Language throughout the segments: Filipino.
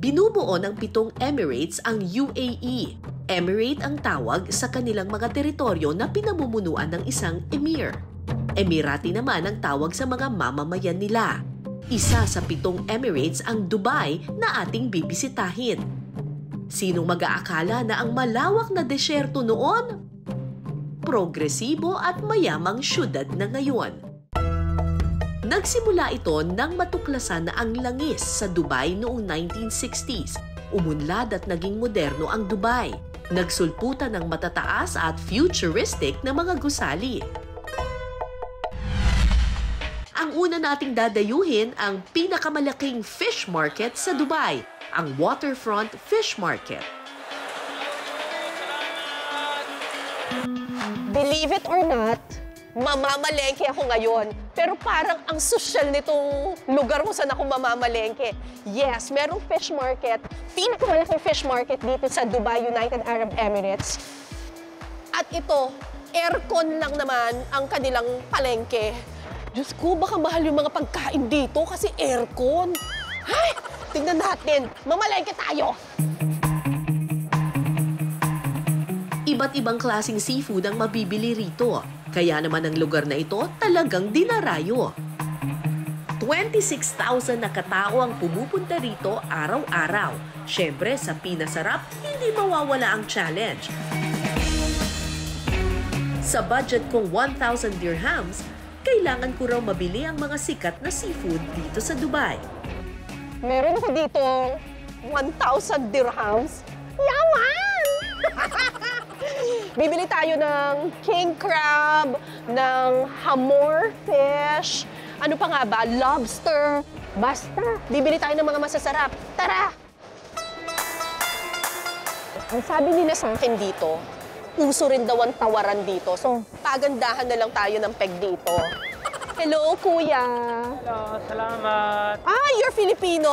Binubuo ng 7 Emirates ang UAE. Emirate ang tawag sa kanilang mga teritoryo na pinamumunuan ng isang emir. Emirati naman ang tawag sa mga mamamayan nila. Isa sa 7 Emirates ang Dubai na ating bibisitahin. Sinong mag-aakala na ang malawak na desyerto noon? Progresibo at mayamang syudad na ngayon. Nagsimula ito nang matuklasan na ang langis sa Dubai noong 1960s. Umunlad at naging moderno ang Dubai. Nagsulputan ng matataas at futuristic na mga gusali. Ang una nating dadayuhin ang pinakamalaking fish market sa Dubai, ang Waterfront Fish Market. Believe it or not, mamamalengke ako ngayon. Pero parang ang sosyal nitong lugar kung saan ako mamamalengke. Yes, merong fish market. Pinakamalaking fish market dito sa Dubai, United Arab Emirates. At ito, aircon lang naman ang kanilang palengke. Diyos ko, baka mahal yung mga pagkain dito kasi aircon. Ay, tingnan natin. Mamalengke tayo. Iba't ibang klaseng seafood ang mabibili rito. Kaya naman ang lugar na ito talagang dinarayo. 26,000 na katao ang pumupunta rito araw-araw. Siyempre, sa pinasarap, hindi mawawala ang challenge. Sa budget kong 1,000 dirhams, kailangan ko raw mabili ang mga sikat na seafood dito sa Dubai. Meron ako dito 1,000 dirhams. Yaman! Bibili tayo ng king crab, ng hamor fish, ano pa nga ba, lobster. Basta, bibili tayo ng mga masasarap. Tara! Ang sabi nila sa akin dito, uso rin daw ang tawaran dito. So, pagandahan na lang tayo ng peg dito. Hello, kuya. Hello, salamat. Ah, you're Filipino?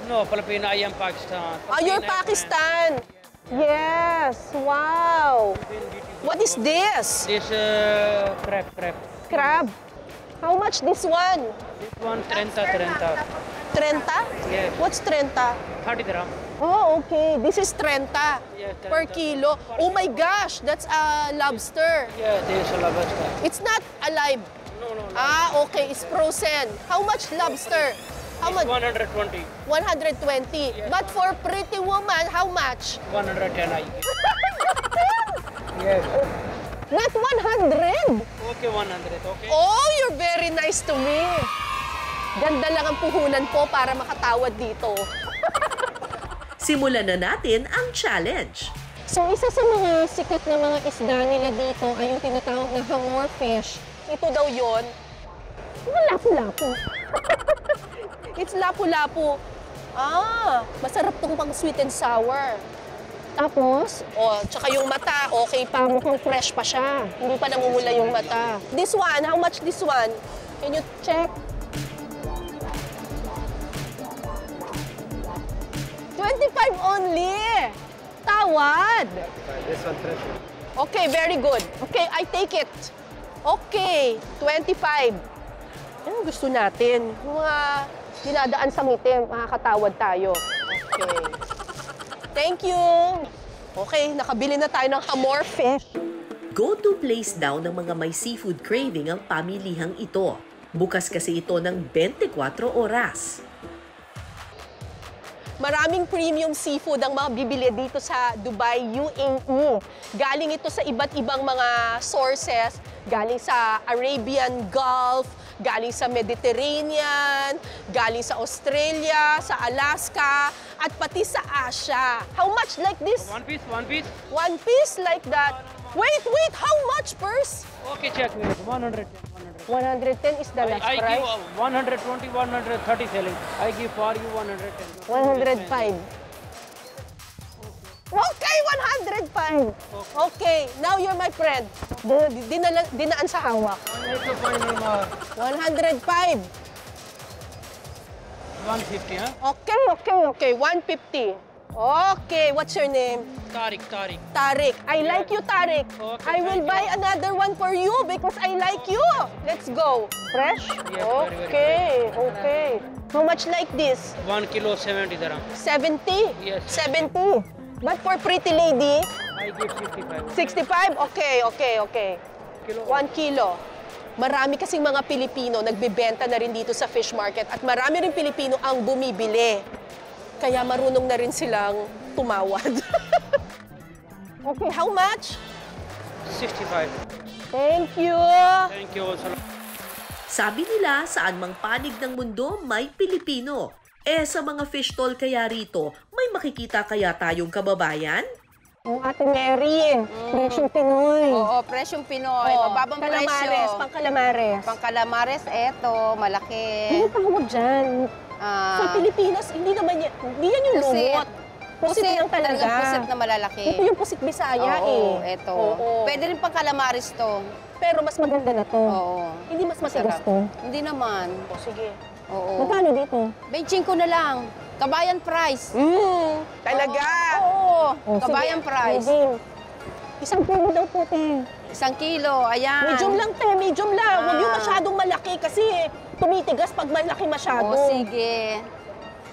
No, Filipino, I am Pakistan. Ah, you're Pakistan. Yes, wow. What is this? This crab. Crab. How much this one? This one 30. 30? Yes. What's 30? 30 dirham. Oh, okay. This is 30 Yes, 30. per kilo. Oh my gosh, that's a lobster. Yeah, this is lobster. It's not alive. No. Ah, okay. It's frozen. How much lobster? How much? 120. 120. Yes. But for pretty woman, how much? 110 I give. Yes. Not 100. Okay, 100. Okay. Oh, you're very nice to me. Ganda lang ang puhunan po para makatawad dito. Simulan na natin ang challenge. So, isa sa mga sikat na mga isda nila dito ay yung tinatawag na hamor fish. Ito daw yon. Lapu-lapu. It's lapu-lapu. Ah, masarap tong pang sweet and sour. Tapos, tsaka yung mata, okay pa, mukhang fresh pa siya. Hindi pa namumula yung mata. This one, how much this one? Can you check? 25 only. Tawad. This one fresh. Okay, very good. Okay, I take it. Okay, 25. Ano gusto natin? Mga dinadaan sa ngitim, makakatawad tayo. Okay. Thank you. Okay, nakabili na tayo ng hamor fish. Go-to place daw ng mga may seafood craving ang pamilihang ito. Bukas kasi ito ng 24 oras. Maraming premium seafood ang mabibili dito sa Dubai, UAE. Galing ito sa iba't ibang mga sources. Galing sa Arabian Gulf, galing sa Mediterranean, galing sa Australia, sa Alaska, at pati sa Asia. How much like this? One piece. One piece like that. Wait, how much, Purse? Okay, check me. 110. 110 is the last I price. give 120, 130 selling. I give for you 110. 105. Okay, 105. Okay, now you're my friend. Dinaan sa hawak. 105. 150, huh? Okay, 150. Okay, what's your name? Tariq. Tarik. I like you, Tarik. Okay, I will thank buy another one for you because I like you. Let's go. Fresh? Yes, very, Okay, okay. How much like this? 1 kilo 70 dirham. 70? Yes. 70. But for pretty lady, I give 65. 65? Okay. Kilo. 1 kilo. Marami kasing mga Pilipino nagbebenta na rin dito sa fish market at marami rin Pilipino ang bumibili. Kaya marunong na rin silang tumawad. Okay, how much? 65. Thank you. Thank you also. Sabi nila, saan mang panig ng mundo may Pilipino. Sa mga fish stall kaya rito, may makikita kaya tayong kababayan? Oh, Ate Mary, presyong Pinoy. Oo, presyong Pinoy. Mababang presyo. Pang-calamares. Pang-calamares, eto, malaki. Ano tawag dyan? Sa Pilipinas, hindi yan yung Pusit. lumot. Pusit lang talaga. Talagang pusit na malalaki. Ito yung pusit Bisaya Oo, eh. eto. Oo. Pwede rin pang-calamares to. Pero mas maganda na to. Oo. Hindi mas matigas Sarap. to. Hindi naman. O sige. Oo. Magkano dito? 25 na lang. Kabayan price. Talaga? Oo. O, Kabayan sige. price. Medium. Isang kilo daw po, te. 1 kilo, ayan. Medium lang, te. Medium lang. Huwag yung Ah. masyadong malaki kasi tumitigas pag malaki masyado. Oo, sige.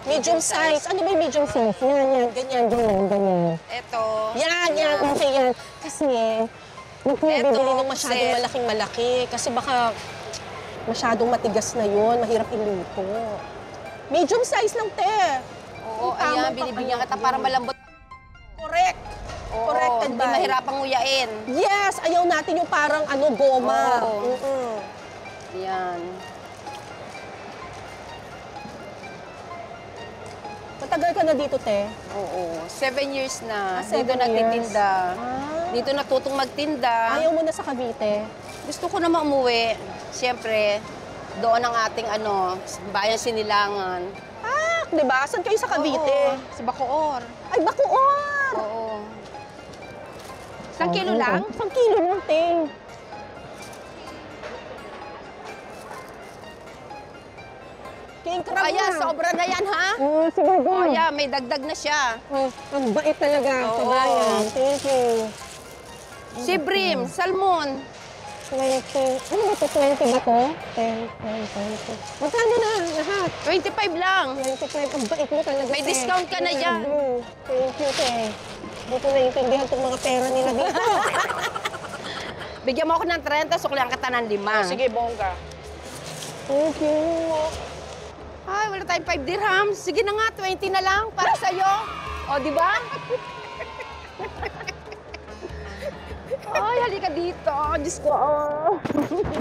Medium size. Ano ba yung medium size? Yan. Ganyan. Eto. Yan. Okay, yan. Kasi, huwag ko Eto, bibili ng masyadong set. malaking-malaki. Kasi baka masyadong matigas na yon, mahirap iluto. Medium size lang, te. Oo, Ang tamang ayan. Binibigyan kita para malambot. Correct. Oo, Corrected hindi by. mahirapang nguyain. Yes, ayaw natin yung parang goma. Oo. Ayan. Matagal ka na dito, te. Oo, 7 years na. 7 Dito nagtitinda. Ah. Dito natutong magtinda. Ayaw mo na sa Cavite. Gusto ko naman umuwi. Siyempre, doon ang ating bayan Sinilangan. Di ba? Saan kayo sa Cavite? Oo, sa Bacoor. Ay, Bacoor! Oo. 1 kilo lang? 1 kilo lang, te. King crab Ayan, na. sobra na yan, ha? Oo, sige, go. O, ayan, may dagdag na siya. Oh, ang bait talaga, Oo. kabayan. Thank you. Si Brim, salmon. 20. Ano ba ito? 20 ba ito? 10, 20. Magkano na lahat? 25 lang. 25. Ang bait mo talaga, May te. discount ka na dyan. Thank you, te. Hindi ko naiintindihan itong mga pera nila dito. Bigyan mo ako ng 30, suklihan kita ng 5. Sige, bongga. Thank you. Ay, wala tayong 5 dirhams. Sige na nga, 20 na lang para sa'yo. O, di ba? Ay, halika dito. Diyos ko.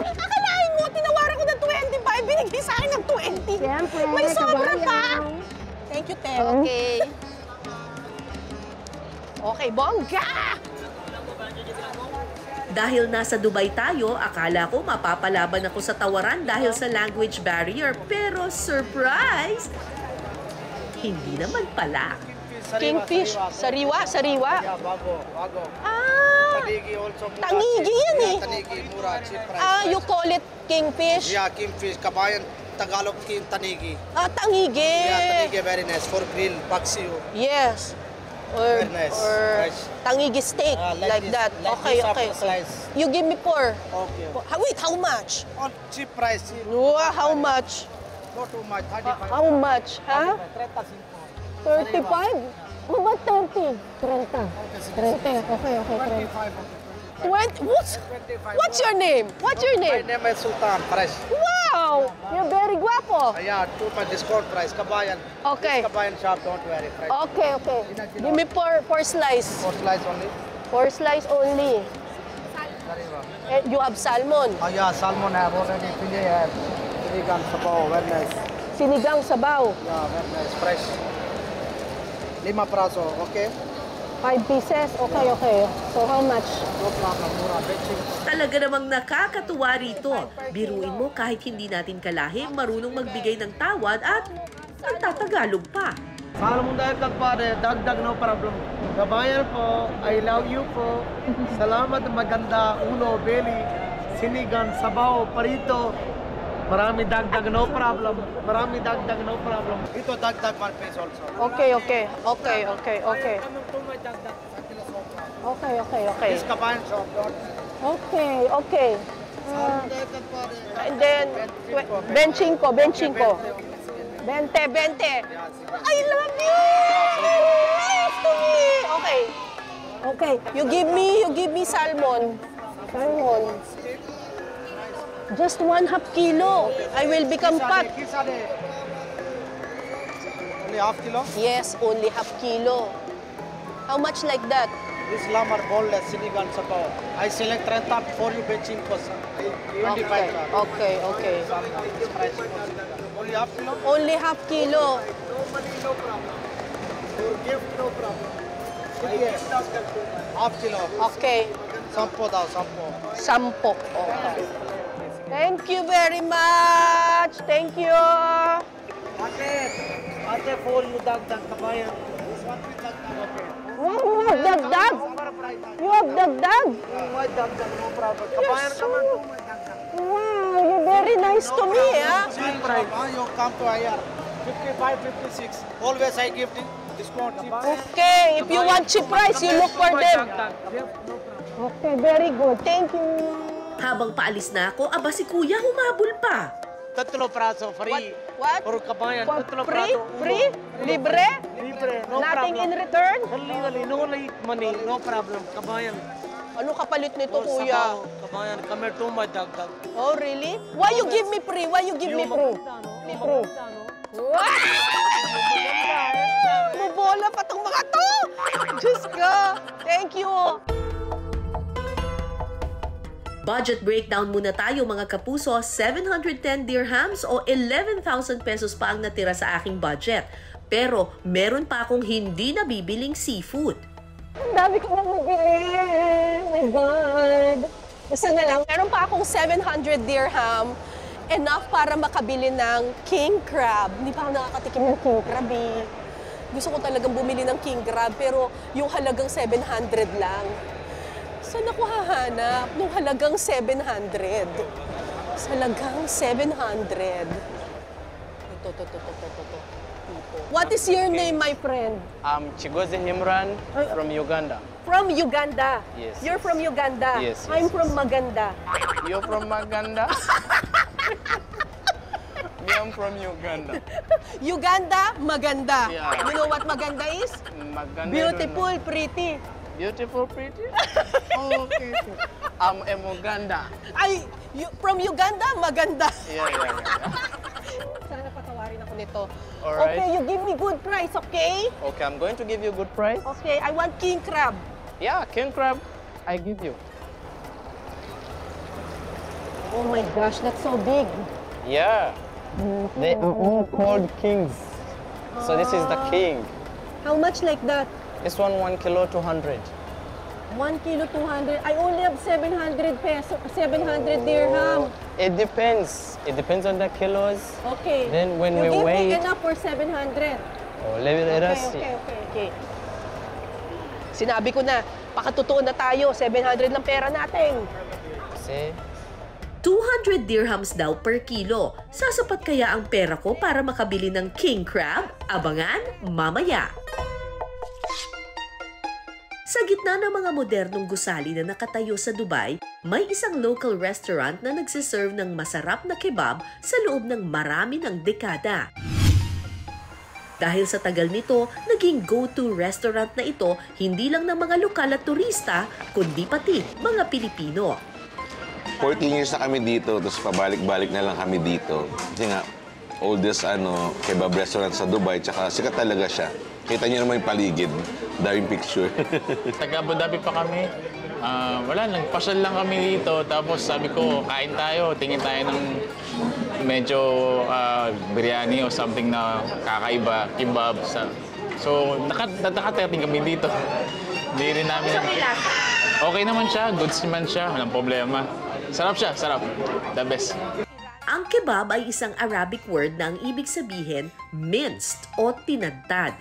Akalain mo, tinawaran ko ng 25, binigay sa akin ng 20. Siyempre, May sobra kabayan. pa. Thank you, te. Okay. Okay, bongga! Dahil nasa Dubai tayo, akala ko mapapalaban ako sa tawaran dahil sa language barrier. Pero surprise! Hindi naman pala. Kingfish. Sariwa? Yeah, bago. Ah! Tanigi also mura. Tanigi yan eh. Tanigi, mura, cheap price. Ah, you call it kingfish? Yeah, kingfish, kabayan, Tagalog king tanigi. Ah, tangigi. Yeah, tanigi very nice for grill, paksiw. Yes. Or, Very nice. or Fresh. tangigi steak, like this, that. like Okay, this okay. after slice. You give me 4. Okay. Wait, how much? On cheap price. Cheap. Wow, how much? Not too much, 35. How much? Ha? 35. 35? How about 30? 30. 30. Okay, 25. 20. What's your name? What's your My name? name is Sultan, fresh. Wow! You're very guapo. Yeah, too much discount price, kabayan. Okay. This kabayan shop, don't worry, fresh. Okay. Give me 4 slice. For slice only. 4 slice only. Very well. You have salmon. Oh yeah, salmon have already, filet have. Vegan, sabaw, very nice. Sinigang sabaw. Yeah, very nice, fresh. 5 praso, okay? 5 pieces. Okay. So how much? No problem, mura, betching. Talaga namang nakakatuwa rito. Biruin mo kahit hindi natin kalahi, marunong magbigay ng tawad at nagtatagalog pa. Salmon dahil pare, dagdag no problem. Kabayan po, I love you po. Salamat maganda, ulo, belly, sinigang, sabaw, parito. Marami dagdag, no problem. Marami dagdag, no problem. Ito dagdag one piece also. Okay. Okay. This kabayan shop. Okay. And then, benching ko. 20. I love you! Nice to me! Okay. You give me salmon. Just 1/2 kilo. I will become fat. Only half kilo? Yes, only 1/2 kilo. How much like that? This lamb are boneless, Senegal Sabao. I select rent up for you benching cost. 25. Okay. This price for Senegal. Only half kilo? Only 1/2 kilo. No money, no problem. For gift, no problem. Yes. Half kilo. Okay. Sampo daw, sampo. 10. Okay. Thank you very much. Thank you. Ate, for you dagdag kabayan. This one with dagdag, okay. Wow, you have dagdag. You have dagdag. My dagdag, no problem. Kabayan naman to, my dagdag. Wow, you're very nice to me, ah. Cheap price. You come to IR. 55, 56. Always I give discount cheap. Okay, if you want cheap price, you look for them. Okay, very good. Thank you. Habang paalis na ako, aba si Kuya humabol pa. Tatlo praso, free. What? Or kabayan, tatlo Free? praso. Free? Libre? Libre, no Nothing problem. in return? Dali, no late money, no problem. Kabayan. Ano kapalit nito, Or kuya? sabaw, kabayan, come here to my dagdag. Oh, really? Why you give me free? Why you give me free? Bubola pa tong mga to! Diyos ko! Thank you! Budget breakdown muna tayo mga kapuso, 710 dirhams o 11,000 pesos pa ang natira sa aking budget. Pero meron pa akong hindi nabibiling seafood. Ang dami ko nang nabili. Oh my God. Basta na lang, meron pa akong 700 dirham. Enough para makabili ng king crab. Hindi pa ako nakakatikim ng king crab eh. Gusto ko talagang bumili ng king crab pero yung halagang 700 lang. Saan ako hahanap nung halagang 700? Sa halagang 700. Ito. What is your name, my friend? I'm Chigozi Himran from Uganda. From Uganda. Yes. You're from Uganda. Yes, I'm yes, from Maganda. You're from Maganda? Me, I'm from Uganda. Uganda, maganda. Yeah. You know what maganda is? Maganda. Beautiful, pretty. Beautiful, pretty? Okay. I'm a Muganda. Ay, from Uganda, maganda. Yeah. Sana patawarin ako nito. Alright. Okay, you give me good price, okay? Okay, I'm going to give you a good price. Okay, I want king crab. Yeah, king crab, I give you. Oh my gosh, that's so big. Yeah. They are all called kings. So this is the king. How much like that? This one, 1 kilo, 200. 1 kilo, 200. I only have 700 peso, 700 dirham. It depends. It depends on the kilos. Okay. Then when you we give weigh me it- enough for 700. Oh, let us see. Okay. Sinabi ko na, pakatotoo na tayo. 700 lang pera natin. See? 200 dirhams daw per kilo. Sasapat kaya ang pera ko para makabili ng king crab? Abangan mamaya. Sa gitna ng mga modernong gusali na nakatayo sa Dubai, may isang local restaurant na nagsiserve ng masarap na kebab sa loob ng marami ng dekada. Dahil sa tagal nito, naging go-to restaurant na ito hindi lang ng mga lokal at turista, kundi pati mga Pilipino. 14 years na kami dito, tapos pabalik-balik na lang kami dito. Kasi nga, oldest kebab restaurant sa Dubai, tsaka sikat talaga siya. Kita niyo naman yung paligid, daming picture. Taga Abu Dhabi pa kami. Wala, nagpasyal lang kami dito. Tapos sabi ko, kain tayo, tingin tayo ng medyo biryani o something na kakaiba, kebab. So, nakatating kami dito. Hindi rin namin... Okay naman siya, goods naman siya, walang problema. Sarap siya, sarap. The best. Ang kebab ay isang Arabic word na ang ibig sabihin minced o tinadtad.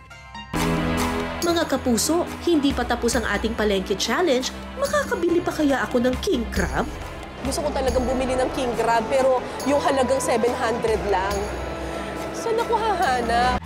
Mga kapuso, hindi pa tapos ang ating palengke challenge, makakabili pa kaya ako ng king crab? Gusto ko talagang bumili ng king crab, pero yung halagang 700 lang. Saan ako hahanap?